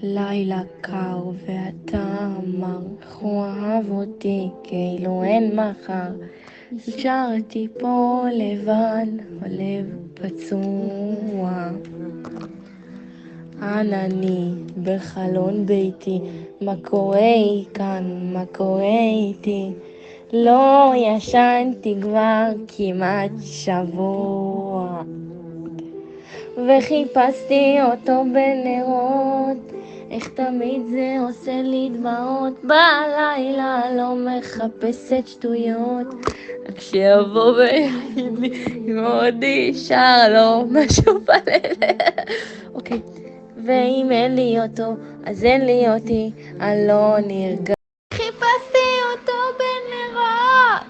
לילה קר ואתה אמר, הוא אהב אותי כאילו אין מחר. שרתי פה לבד, הלב פצוע. ענני בחלון ביתי, מה קורה כאן, מה קורה איתי? לא ישנתי כבר כמעט שבוע, וחיפשתי אותו בנרות. איך תמיד זה עושה לי דמעות, בלילה לא מחפשת שטויות, רק שיבוא ויגיד לי אם עוד נשאר לו משהו בלילה. אוקיי, ואם אין לי אותו אז אין לי אותי, אני לא נרגע. חיפשתי אותו בנרות,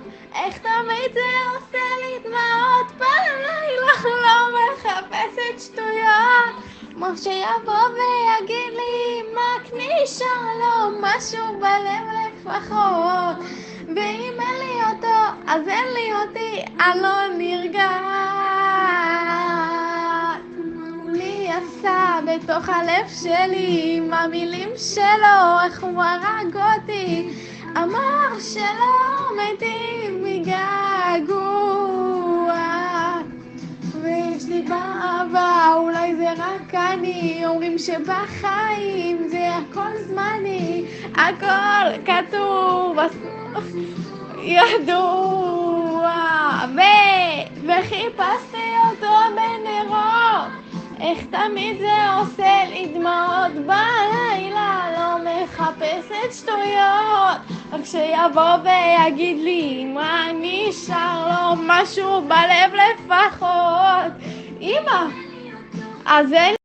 איך תמיד זה עושה לי דמעות, בלילה לא מחפשת שטויות, כמו שיבוא ויגיד לי מה נשאר לו משהו בלב לפחות, ואם אין לי אותו אז אין לי אותי, אני לא נרגעת. מי עשה בתוך הלב שלי עם המילים שלו, איך הוא הרג אותי, אמר שלא מתים מגעגוע, ויש לי באהבה, אולי זה רק אני, אומרים שבחיים זה הכל זמני, הכל כתוב בסוף ידוע, וחיפשתי אותו בנרות, איך תמיד זה עושה לי דמעות, בלילה לא מחפשת שטויות, רק שיבוא ויגיד לי מה נשאר לו משהו בלב לפחות. אמא, אז אין